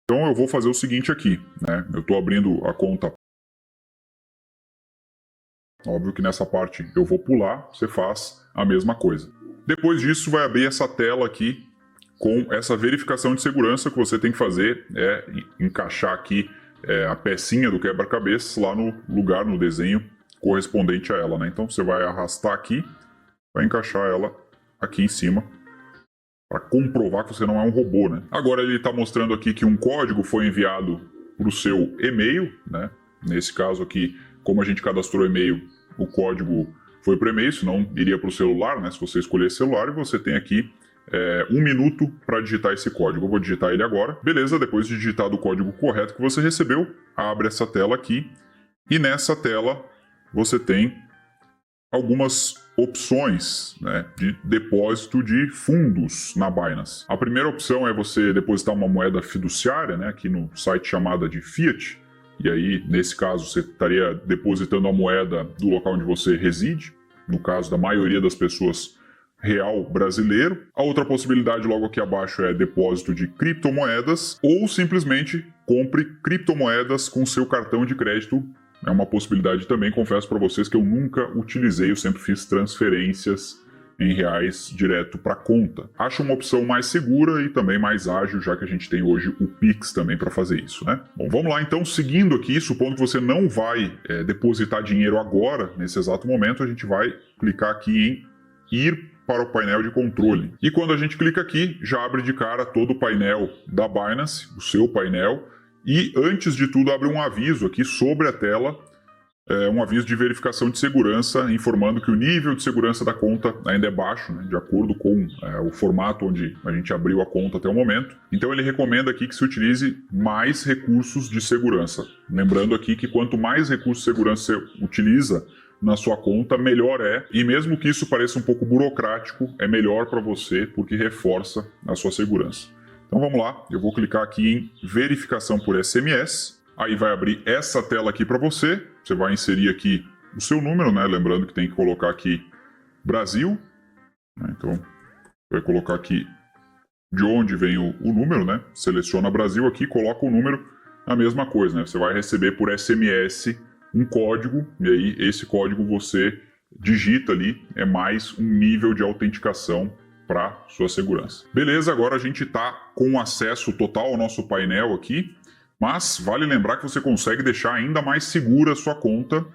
Então eu vou fazer o seguinte aqui, né? Eu estou abrindo a conta. Óbvio que nessa parte eu vou pular, você faz a mesma coisa. Depois disso vai abrir essa tela aqui com essa verificação de segurança que você tem que fazer, encaixar aqui a pecinha do quebra-cabeças lá no lugar, no desenho correspondente a ela, né? Então você vai arrastar aqui, vai encaixar ela aqui em cima, para comprovar que você não é um robô, né? Agora ele está mostrando aqui que um código foi enviado para o seu e-mail, né? Nesse caso aqui, como a gente cadastrou e-mail, o código foi para o e-mail, senão iria para o celular, né? Se você escolher celular, e você tem aqui 1 minuto para digitar esse código. Eu vou digitar ele agora. Beleza, depois de digitado o código correto que você recebeu, abre essa tela aqui. E nessa tela você tem algumas opções, né, de depósito de fundos na Binance. A primeira opção é você depositar uma moeda fiduciária, né, aqui no site chamada de Fiat. E aí, nesse caso, você estaria depositando a moeda do local onde você reside. No caso da maioria das pessoas, real brasileiro. A outra possibilidade logo aqui abaixo é depósito de criptomoedas ou simplesmente compre criptomoedas com seu cartão de crédito. É uma possibilidade também, confesso para vocês que eu nunca utilizei, eu sempre fiz transferências em reais direto para conta. Acho uma opção mais segura e também mais ágil, já que a gente tem hoje o Pix também para fazer isso, né? Bom, vamos lá então, seguindo aqui, supondo que você não vai depositar dinheiro agora, nesse exato momento, a gente vai clicar aqui em ir para o painel de controle. E quando a gente clica aqui, já abre de cara todo o painel da Binance, o seu painel, e antes de tudo abre um aviso aqui sobre a tela, um aviso de verificação de segurança, informando que o nível de segurança da conta ainda é baixo, né, de acordo com o formato onde a gente abriu a conta até o momento. Então ele recomenda aqui que se utilize mais recursos de segurança. Lembrando aqui que quanto mais recursos de segurança você utiliza na sua conta, melhor é. E mesmo que isso pareça um pouco burocrático, é melhor para você porque reforça a sua segurança. Então vamos lá, eu vou clicar aqui em verificação por SMS, aí vai abrir essa tela aqui para você, você vai inserir aqui o seu número, né? Lembrando que tem que colocar aqui Brasil, né? Então vai colocar aqui de onde vem o número, né? Seleciona Brasil aqui, coloca o número, a mesma coisa, né? Você vai receber por SMS um código, e aí esse código você digita ali, é mais um nível de autenticação para sua segurança. Beleza, agora a gente está com acesso total ao nosso painel aqui, mas vale lembrar que você consegue deixar ainda mais segura a sua conta.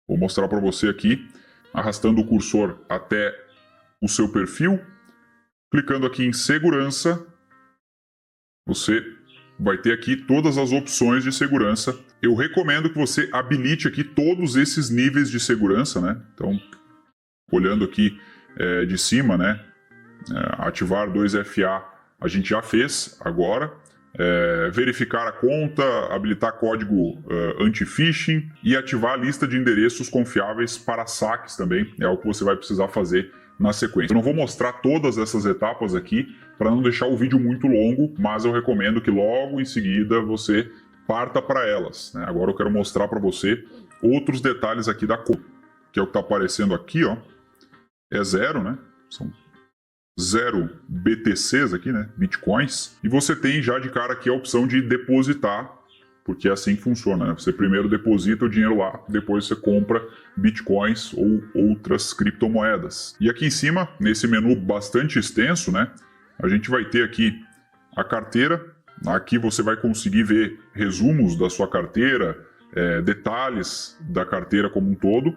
Vou mostrar para você aqui, arrastando o cursor até o seu perfil, clicando aqui em segurança, você vai ter aqui todas as opções de segurança. Eu recomendo que você habilite aqui todos esses níveis de segurança, né? Então, olhando aqui de cima, né? Ativar 2FA a gente já fez agora. Verificar a conta, habilitar código anti-phishing e ativar a lista de endereços confiáveis para saques também. É o que você vai precisar fazer na sequência. Eu não vou mostrar todas essas etapas aqui para não deixar o vídeo muito longo, mas eu recomendo que logo em seguida você parta para elas, né? Agora eu quero mostrar para você outros detalhes aqui da conta, que é o que está aparecendo aqui, ó. É 0, né? São 0 BTCs aqui, né? Bitcoins. E você tem já de cara aqui a opção de depositar, porque é assim que funciona, né? Você primeiro deposita o dinheiro lá, depois você compra Bitcoins ou outras criptomoedas. E aqui em cima, nesse menu bastante extenso, né? A gente vai ter aqui a carteira. Aqui você vai conseguir ver resumos da sua carteira, detalhes da carteira como um todo.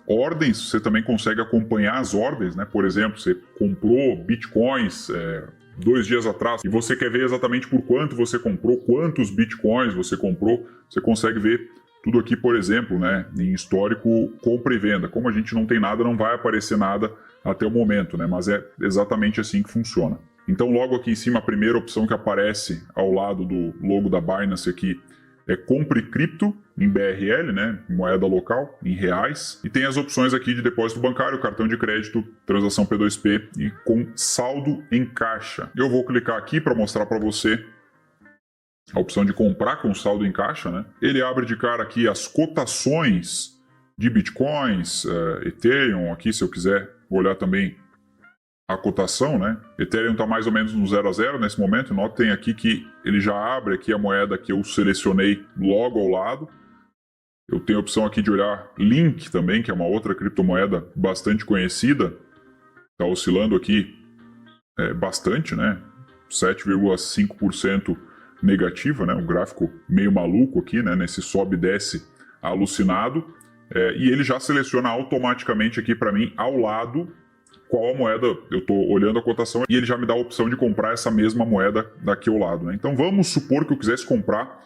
Ordens, você também consegue acompanhar as ordens, né? Por exemplo, você comprou Bitcoins 2 dias atrás e você quer ver exatamente por quanto você comprou, quantos Bitcoins você comprou, você consegue ver tudo aqui, por exemplo, né? Em histórico compra e venda. Como a gente não tem nada, não vai aparecer nada até o momento, né? Mas é exatamente assim que funciona. Então, logo aqui em cima, a primeira opção que aparece ao lado do logo da Binance aqui é compre cripto em BRL, né, moeda local, em reais. E tem as opções aqui de depósito bancário, cartão de crédito, transação P2P e com saldo em caixa. Eu vou clicar aqui para mostrar para você a opção de comprar com saldo em caixa, né? Ele abre de cara aqui as cotações de Bitcoins, Ethereum, aqui se eu quiser olhar também a cotação, né? Ethereum está mais ou menos no 0 a 0 nesse momento. Notem aqui que ele já abre aqui a moeda que eu selecionei logo ao lado. Eu tenho a opção aqui de olhar Link também, que é uma outra criptomoeda bastante conhecida. Está oscilando aqui bastante, né? 7,5% negativa, né? Um gráfico meio maluco aqui, né? Nesse sobe e desce alucinado. E ele já seleciona automaticamente aqui para mim, ao lado, qual a moeda. Eu estou olhando a cotação e ele já me dá a opção de comprar essa mesma moeda daqui ao lado, né? Então vamos supor que eu quisesse comprar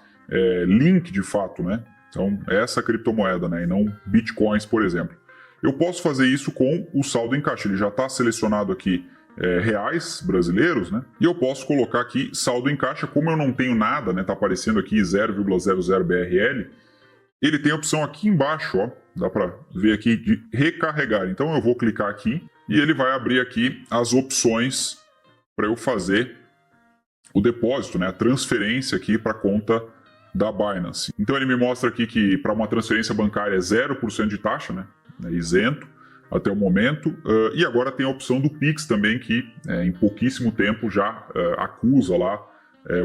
Link de fato, né? Então essa criptomoeda, né? E não Bitcoins, por exemplo. Eu posso fazer isso com o saldo em caixa. Ele já está selecionado aqui reais brasileiros, né? E eu posso colocar aqui saldo em caixa. Como eu não tenho nada, né? Tá aparecendo aqui 0,00 BRL. Ele tem a opção aqui embaixo, ó, dá para ver aqui, de recarregar. Então eu vou clicar aqui e ele vai abrir aqui as opções para eu fazer o depósito, né, a transferência aqui para a conta da Binance. Então ele me mostra aqui que para uma transferência bancária é 0% de taxa, né, isento até o momento. E agora tem a opção do Pix também, que em pouquíssimo tempo já acusa lá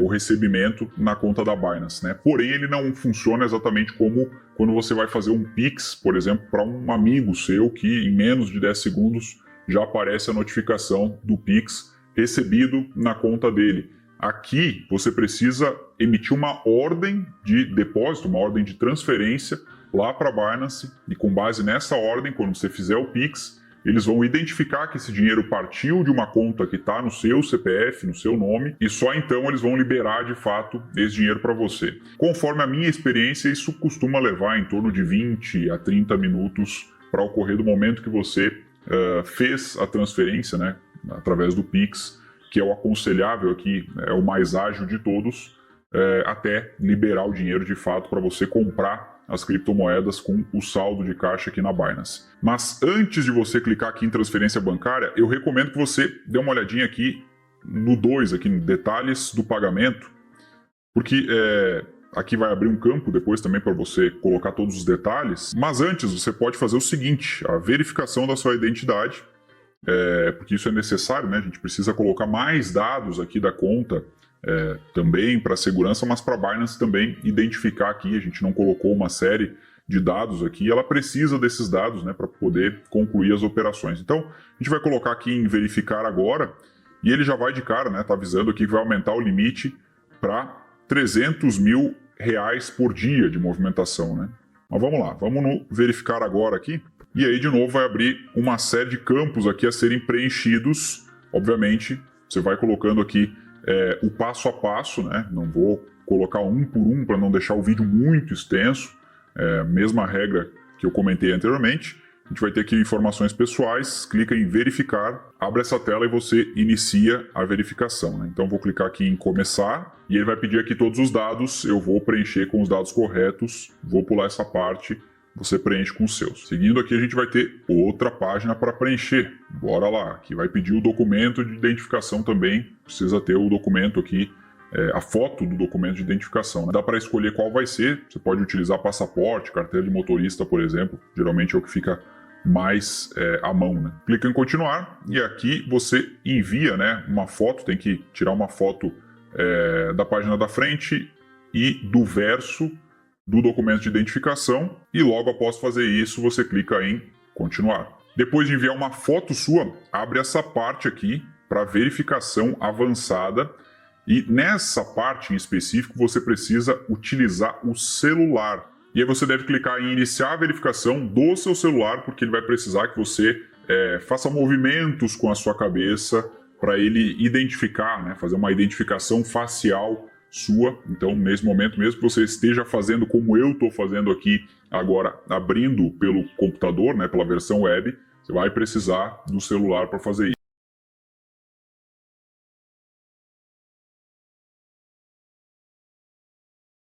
o recebimento na conta da Binance, né? Porém, ele não funciona exatamente como quando você vai fazer um Pix, por exemplo, para um amigo seu, que em menos de 10 segundos já aparece a notificação do Pix recebido na conta dele. Aqui, você precisa emitir uma ordem de depósito, uma ordem de transferência lá para a Binance, e com base nessa ordem, quando você fizer o Pix, eles vão identificar que esse dinheiro partiu de uma conta que está no seu CPF, no seu nome, e só então eles vão liberar de fato esse dinheiro para você. Conforme a minha experiência, isso costuma levar em torno de 20 a 30 minutos para ocorrer do momento que você fez a transferência, né, através do Pix, que é o aconselhável aqui, é o mais ágil de todos, até liberar o dinheiro de fato para você comprar as criptomoedas com o saldo de caixa aqui na Binance. Mas antes de você clicar aqui em transferência bancária, eu recomendo que você dê uma olhadinha aqui no 2, aqui em detalhes do pagamento, porque aqui vai abrir um campo depois também para você colocar todos os detalhes. Mas antes você pode fazer o seguinte, a verificação da sua identidade, porque isso é necessário, né? A gente precisa colocar mais dados aqui da conta, também para segurança, mas para a Binance também identificar aqui. A gente não colocou uma série de dados aqui, ela precisa desses dados, né, para poder concluir as operações. Então, a gente vai colocar aqui em verificar agora, e ele já vai de cara, né, tá avisando aqui que vai aumentar o limite para 300 mil reais por dia de movimentação, né? Mas vamos lá, vamos no verificar agora aqui, e aí de novo vai abrir uma série de campos aqui a serem preenchidos. Obviamente, você vai colocando aqui o passo a passo, né? Não vou colocar um por um para não deixar o vídeo muito extenso. Mesma regra que eu comentei anteriormente. A gente vai ter aqui informações pessoais, clica em verificar, abre essa tela e você inicia a verificação, né? Então vou clicar aqui em começar e ele vai pedir aqui todos os dados. Eu vou preencher com os dados corretos, vou pular essa parte, você preenche com os seus. Seguindo aqui a gente vai ter outra página para preencher. Bora lá, aqui vai pedir o documento de identificação também. Precisa ter o documento aqui, a foto do documento de identificação, né? Dá para escolher qual vai ser. Você pode utilizar passaporte, carteira de motorista, por exemplo. Geralmente é o que fica mais à mão, né? Clica em continuar e aqui você envia, né, uma foto. Tem que tirar uma foto da página da frente e do verso do documento de identificação, e logo após fazer isso você clica em continuar. Depois de enviar uma foto sua, abre essa parte aqui para verificação avançada, e nessa parte em específico você precisa utilizar o celular. E aí você deve clicar em iniciar a verificação do seu celular, porque ele vai precisar que você faça movimentos com a sua cabeça para ele identificar, né, fazer uma identificação facial sua. Então, nesse momento, mesmo que você esteja fazendo como eu estou fazendo aqui agora, abrindo pelo computador, né, pela versão web, você vai precisar do celular para fazer isso.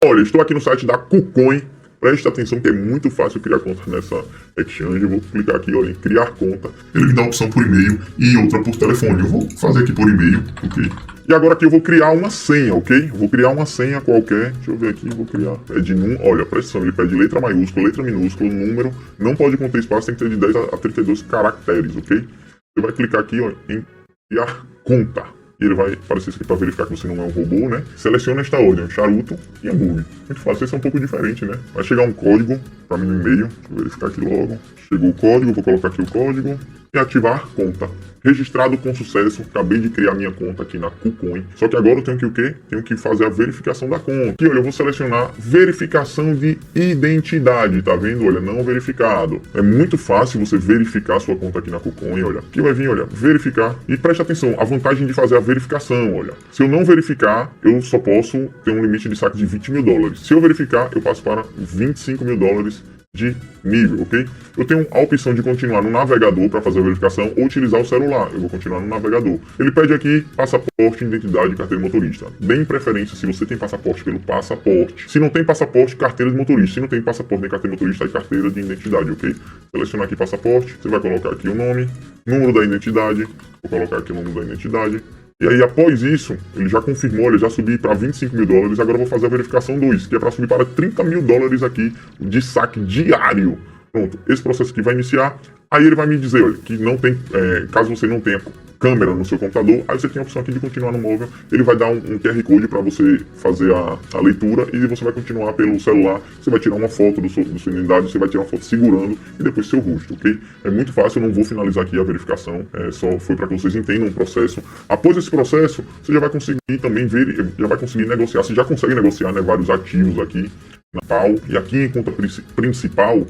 Olha, estou aqui no site da KuCoin. Preste atenção que é muito fácil criar conta nessa exchange. Eu vou clicar aqui, olha, em criar conta. Ele me dá a opção por e-mail e outra por telefone. Eu vou fazer aqui por e-mail, ok? E agora aqui eu vou criar uma senha, ok? Vou criar uma senha qualquer. Deixa eu ver aqui, vou criar. Olha, presta atenção, ele pede letra maiúscula, letra minúscula, número. Não pode conter espaço, tem que ter de 10 a 32 caracteres, ok? Você vai clicar aqui, ó, em criar conta. E ele vai aparecer isso aqui para verificar que você não é um robô, né? Seleciona esta ordem, charuto e hambúrguer. Muito fácil, esse é um pouco diferente, né? Vai chegar um código para mim no e-mail. Deixa eu verificar aqui logo. Chegou o código, vou colocar aqui o código. E ativar conta. Registrado com sucesso. Acabei de criar minha conta aqui na KuCoin. Só que agora eu tenho que o quê? Tenho que fazer a verificação da conta. Aqui, olha, eu vou selecionar verificação de identidade, tá vendo? Olha, não verificado. É muito fácil você verificar a sua conta aqui na KuCoin, olha. Aqui vai vir, olha, verificar. E preste atenção, a vantagem de fazer a verificação, olha. Se eu não verificar, eu só posso ter um limite de saque de $20 mil. Se eu verificar, eu passo para $25 mil de nível, ok? Eu tenho a opção de continuar no navegador para fazer a verificação ou utilizar o celular. Eu vou continuar no navegador. Ele pede aqui passaporte, identidade e carteira de motorista. Bem preferência se você tem passaporte pelo passaporte. Se não tem passaporte, carteira de motorista. Se não tem passaporte nem carteira de motorista, aí carteira de identidade, ok? Selecionar aqui passaporte. Você vai colocar aqui o nome, número da identidade. Vou colocar aqui o número da identidade. E aí, após isso, ele já confirmou, ele já subiu para $25 mil. Agora eu vou fazer a verificação 2, que é para subir para $30 mil aqui de saque diário. Pronto, esse processo aqui vai iniciar. Aí ele vai me dizer, olha, que não tem, caso você não tenha câmera no seu computador, aí você tem a opção aqui de continuar no móvel. Ele vai dar um QR Code para você fazer a leitura e você vai continuar pelo celular. Você vai tirar uma foto do sua identidade, você vai tirar uma foto segurando e depois seu rosto, ok? É muito fácil, eu não vou finalizar aqui a verificação, só foi para que vocês entendam o processo. Após esse processo, você já vai conseguir também ver, já vai conseguir negociar, você já consegue negociar, né, vários ativos aqui na PAL. E aqui em conta principal,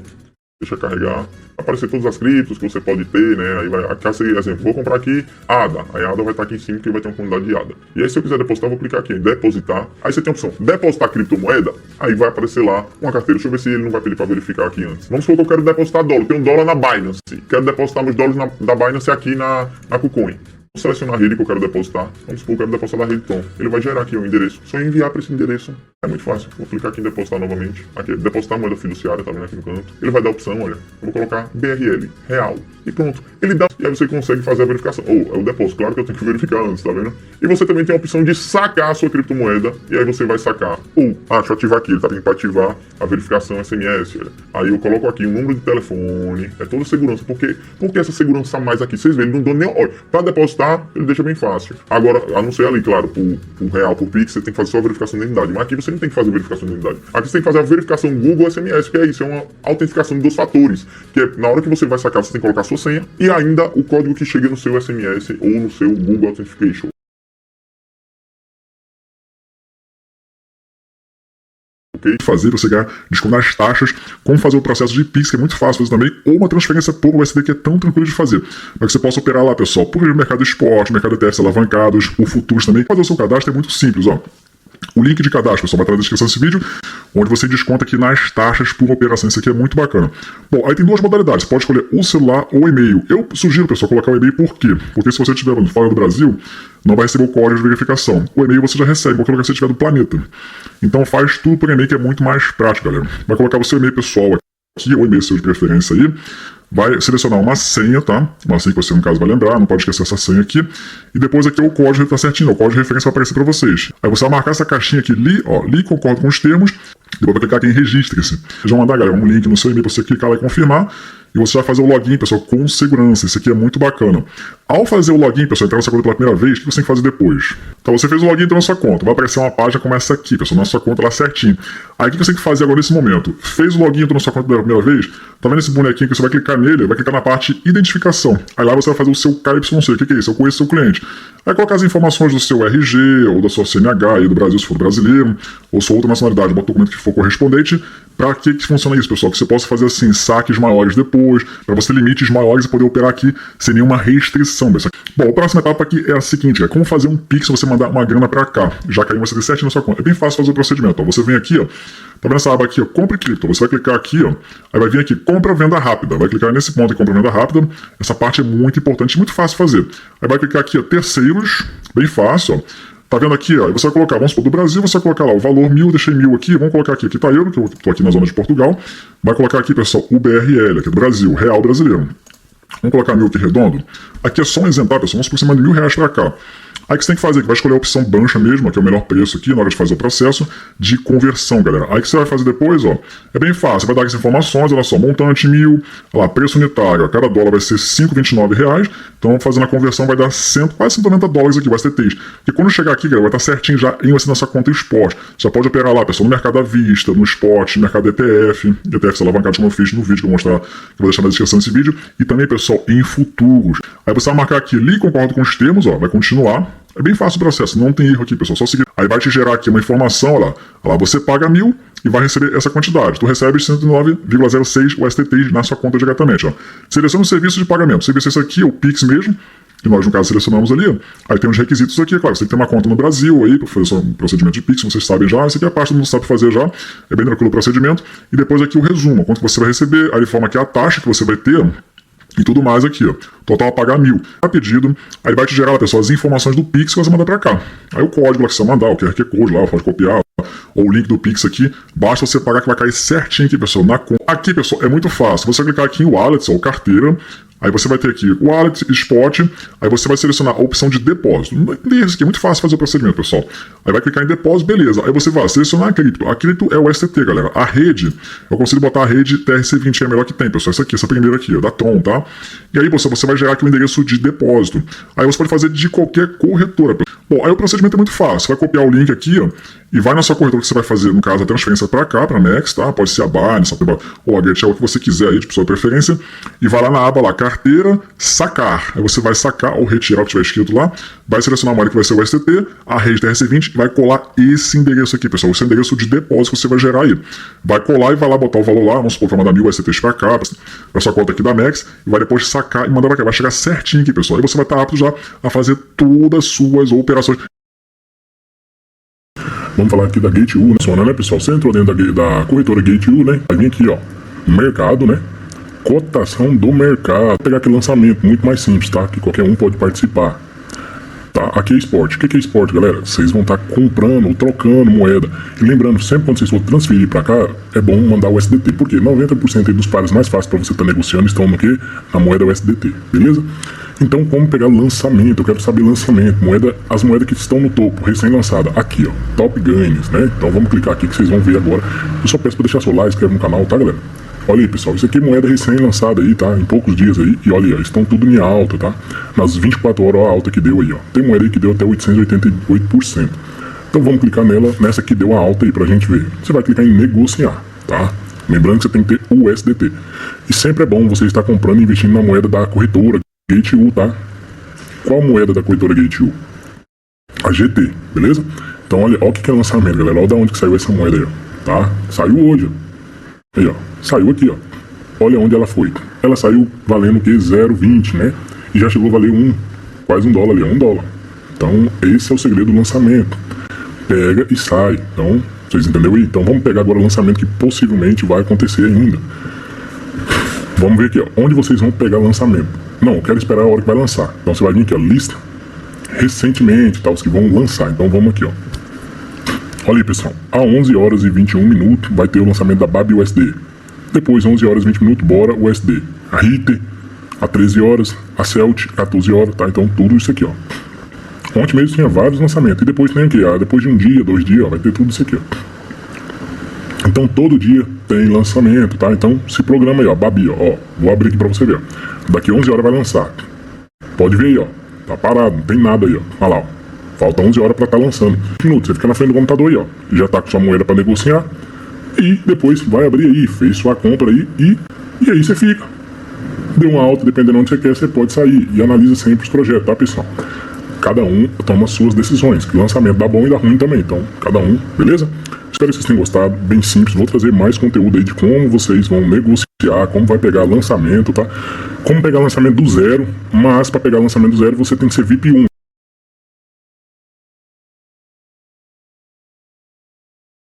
deixa eu carregar, aparecer todas as criptos que você pode ter, né? Aí vai, aqui, exemplo, vou comprar aqui ADA. Aí a ADA vai estar aqui em cima, que vai ter uma quantidade de ADA. E aí, se eu quiser depositar, eu vou clicar aqui em depositar. Aí você tem a opção depositar criptomoeda. Aí vai aparecer lá uma carteira. Deixa eu ver se ele não vai pedir para verificar aqui antes. Vamos supor que eu quero depositar dólar. Tem um dólar na Binance. Quero depositar meus dólares da Binance aqui na KuCoin. Vou selecionar a rede que eu quero depositar. Vamos supor que eu quero depositar da rede Tom. Ele vai gerar aqui o endereço. Só enviar para esse endereço. É muito fácil. Vou clicar aqui em depositar novamente. Aqui, depositar moeda fiduciária, tá vendo aqui no canto. Ele vai dar a opção, olha. Eu vou colocar BRL, real. E pronto. Ele dá. E aí você consegue fazer a verificação. Ou, é o depósito. Claro que eu tenho que verificar antes, tá vendo? E você também tem a opção de sacar a sua criptomoeda. E aí você vai sacar. Ou, deixa eu ativar aqui. Ele tá vindo para ativar a verificação SMS, olha. Aí eu coloco aqui o número de telefone. É toda segurança. Por que essa segurança a mais aqui? Vocês veem, ele não deu nem. Olha, para depositar, ele deixa bem fácil. Agora, a não ser ali, claro, por real, por Pix, você tem que fazer só a verificação de identidade. Mas aqui você não tem que fazer a verificação de identidade. Aqui você tem que fazer a verificação Google SMS, que é isso, é uma autentificação de 2 fatores. Que é, na hora que você vai sacar, você tem que colocar a sua senha e ainda o código que chega no seu SMS ou no seu Google Authentication. Fazer você ganhar descontar as taxas, como fazer o processo de Pix, que é muito fácil fazer também, ou uma transferência por USB, que é tão tranquilo de fazer, para que você possa operar lá, pessoal, por mercado de esporte, mercado de ETFs alavancados, por futuros também. Fazer o seu cadastro é muito simples, ó. O link de cadastro, pessoal, vai estar na descrição desse vídeo, onde você desconta aqui nas taxas por operação. Isso aqui é muito bacana. Bom, aí tem 2 modalidades. Você pode escolher o celular ou o e-mail. Eu sugiro, pessoal, colocar o e-mail por quê? Porque se você estiver fora do Brasil, não vai receber o código de verificação. O e-mail você já recebe, qualquer lugar que você estiver do planeta. Então faz tudo por e-mail, que é muito mais prático, galera. Vai colocar o seu e-mail pessoal aqui, ou e-mail seu de preferência aí. Vai selecionar uma senha, tá? Uma senha que você, no caso, vai lembrar, não pode esquecer essa senha aqui. E depois aqui o código tá certinho, o código de referência vai aparecer para vocês. Aí você vai marcar essa caixinha aqui, li concordo com os termos, depois vai clicar aqui em registre-se. Eles vão mandar, galera, um link no seu e-mail para você clicar lá e confirmar. E você vai fazer o login, pessoal, com segurança. Isso aqui é muito bacana. Ao fazer o login, pessoal, entrar na sua conta pela primeira vez, o que você tem que fazer depois? Então você fez o login, entrou na sua conta. Vai aparecer uma página como essa aqui, pessoal, na sua conta lá certinho. Aí o que você tem que fazer agora nesse momento? Fez o login, entrou na sua conta pela primeira vez, tá vendo esse bonequinho que você vai clicar nele, vai clicar na parte identificação. Aí lá você vai fazer o seu KYC. O que é isso? Eu conheço seu cliente. Vai colocar as informações do seu RG, ou da sua CNH, aí do Brasil, se for brasileiro, ou sua outra nacionalidade, bota o documento que for correspondente. Para que funciona isso, pessoal? Que você possa fazer assim, saques maiores depois, para você limites maiores e poder operar aqui sem nenhuma restrição. Pessoal. Bom, a próxima etapa aqui é a seguinte, é como fazer um Pix você mandar uma grana para cá, já que aí você tem certinho na sua conta. É bem fácil fazer o procedimento. Ó. Você vem aqui, ó, tá vendo essa aba aqui, ó, compre cripto. Você vai clicar aqui, ó, aí vai vir aqui, compra, venda rápida. Vai clicar nesse ponto aqui, compra, venda rápida. Essa parte é muito importante, muito fácil fazer. Aí vai clicar aqui, ó, terceiros, bem fácil, ó. Tá vendo aqui, ó, você vai colocar, vamos supor, do Brasil, você vai colocar lá o valor 1.000, deixei 1.000 aqui, vamos colocar aqui tá euro, que eu tô aqui na zona de Portugal, vai colocar aqui, pessoal, o BRL, aqui do Brasil, real brasileiro. Vamos colocar 1.000 aqui redondo. Aqui é só um exemplar, pessoal, vamos por cima de R$1.000 pra cá. Aí o que você tem que fazer? Que vai escolher a opção Bancha mesmo, que é o melhor preço aqui na hora de fazer o processo de conversão, galera. Aí o que você vai fazer depois, ó, é bem fácil. Você vai dar as informações, olha só, montante 1.000, olha lá, preço unitário, ó, cada dólar vai ser R$ 5,29. Então, fazendo a conversão vai dar quase $190 aqui, o STTs. E quando chegar aqui, galera, vai estar certinho já em você na sua conta Spot. Você pode operar lá, pessoal, no mercado à vista, no Spot, no mercado ETF alavancados como eu fiz no vídeo que eu vou mostrar, que eu vou deixar na descrição desse vídeo, e também, pessoal, em futuros. Aí você vai marcar aqui, li, concordo com os termos, ó, vai continuar. É bem fácil o processo, não tem erro aqui, pessoal, só seguir. Aí vai te gerar aqui uma informação, olha lá, você paga 1.000 e vai receber essa quantidade. Tu recebe 109,06 USDT na sua conta diretamente, ó. Seleciona o serviço de pagamento. O serviço é esse aqui, o Pix mesmo, que nós, no caso, selecionamos ali. Ó. Aí tem os requisitos aqui, claro, você tem que ter uma conta no Brasil aí, para fazer o procedimento de Pix, vocês sabem já. Esse aqui é a parte que todo mundo sabe fazer já, é bem tranquilo o procedimento. E depois aqui o resumo, quanto você vai receber, aí informa aqui a taxa que você vai ter, e tudo mais aqui, ó. Total a pagar 1.000. A pedido, aí vai te gerar, pessoal, as informações do Pix que você mandar pra cá. Aí o código lá que você mandar, o QR Code lá, pode copiar, ou o link do Pix aqui, basta você pagar que vai cair certinho aqui, pessoal, na conta. Aqui, pessoal, é muito fácil. Você clicar aqui em Wallet, ou carteira, aí você vai ter aqui Wallet, Spot, aí você vai selecionar a opção de depósito. Isso aqui é muito fácil fazer o procedimento, pessoal. Aí vai clicar em depósito, beleza. Aí você vai selecionar a cripto. A cripto é o STT, galera. A rede, eu consigo botar a rede TRC20, é a melhor que tem, pessoal. Essa aqui, essa primeira aqui, ó, da Tron, tá? E aí você vai gerar aqui o endereço de depósito. Aí você pode fazer de qualquer corretora. Bom, aí o procedimento é muito fácil. Você vai copiar o link aqui, ó, e vai na sua corretora que você vai fazer, no caso, a transferência para cá, para a Max, tá? Pode ser a Binance, ou a Get, o que você quiser aí, de sua preferência. E vai lá na aba lá, carteira, sacar. Aí você vai sacar ou retirar o que tiver escrito lá, vai selecionar a moeda que vai ser o STT, a rede TRC20, e vai colar esse endereço aqui, pessoal. Esse endereço de depósito que você vai gerar aí. Vai colar e vai lá botar o valor lá, vamos supor, vai mandar 1.000 STTs para cá, para sua conta aqui da Max, e vai depois sacar e mandar para cá. Vai chegar certinho aqui, pessoal. Aí você vai estar apto já a fazer todas as suas operações. Vamos falar aqui da Gate.io, né, pessoal? Você entrou dentro da corretora Gate.io, né? Vai vir aqui, ó, mercado, né? Cotação do mercado. Vou pegar aqui lançamento, muito mais simples, tá? Que qualquer um pode participar. Tá, aqui é esporte. O que é esporte, galera? Vocês vão estar comprando ou trocando moeda. E lembrando, sempre quando vocês for transferir para cá, é bom mandar o USDT, porque 90% aí dos pares mais fáceis para você estar negociando estão no quê? Na moeda USDT, beleza? Então, como pegar lançamento? Eu quero saber lançamento, as moedas que estão no topo, recém-lançada. Aqui, ó, top ganhos, né? Então vamos clicar aqui que vocês vão ver agora. Eu só peço para deixar seu like, inscreve no canal, tá, galera? Olha aí, pessoal, isso aqui é moeda recém-lançada aí, tá? Em poucos dias aí. E olha aí, ó, estão tudo em alta, tá? Nas 24 horas, ó, a alta que deu aí, ó. Tem moeda aí que deu até 888%. Então vamos clicar nessa que deu a alta aí pra gente ver. Você vai clicar em negociar, tá? Lembrando que você tem que ter o USDT. E sempre é bom você estar comprando e investindo na moeda da corretora Gate.io, tá? Qual moeda da corretora Gate.io? A GT, beleza? Então olha o que é lançamento, galera. Olha da onde que saiu essa moeda aí, ó. Tá? Saiu hoje, ó. Aí, ó, saiu aqui, ó. Olha onde ela foi. Ela saiu valendo o que? 0,20, né? E já chegou a valer quase $1 ali, ó, $1. Então, esse é o segredo do lançamento. Pega e sai. Então, vocês entenderam aí? Então, vamos pegar agora o lançamento que possivelmente vai acontecer ainda. Vamos ver aqui, ó. Onde vocês vão pegar o lançamento? Não, eu quero esperar a hora que vai lançar. Então, você vai vir aqui, ó, lista. Recentemente, tá? Os que vão lançar. Então, vamos aqui, ó. Olha aí, pessoal, a 11 horas e 21 minutos vai ter o lançamento da BAB USD. Depois, 11 horas e 20 minutos, Bora USD. A Ritter, a 13 horas, a Celt, 14 horas, tá? Então, tudo isso aqui, ó. Ontem mesmo tinha vários lançamentos. E depois tem aqui, depois de um dia, 2 dias, ó, vai ter tudo isso aqui, ó. Então, todo dia tem lançamento, tá? Então, se programa aí, ó, BAB, ó. Vou abrir aqui pra você ver, ó. Daqui 11 horas vai lançar. Pode ver aí, ó. Tá parado, não tem nada aí, ó. Olha lá, ó. Falta 11 horas para estar lançando. Minutos, você fica na frente do computador aí, ó. Já tá com sua moeda para negociar. E depois vai abrir aí, fez sua compra aí e aí você fica. Deu uma alta, dependendo de onde você quer, você pode sair. E analisa sempre os projetos, tá, pessoal? Cada um toma suas decisões. Que o lançamento dá bom e dá ruim também. Então, cada um, beleza? Espero que vocês tenham gostado. Bem simples. Vou trazer mais conteúdo aí de como vocês vão negociar, como vai pegar lançamento, tá? Como pegar lançamento do zero. Mas para pegar lançamento do zero, você tem que ser VIP 1.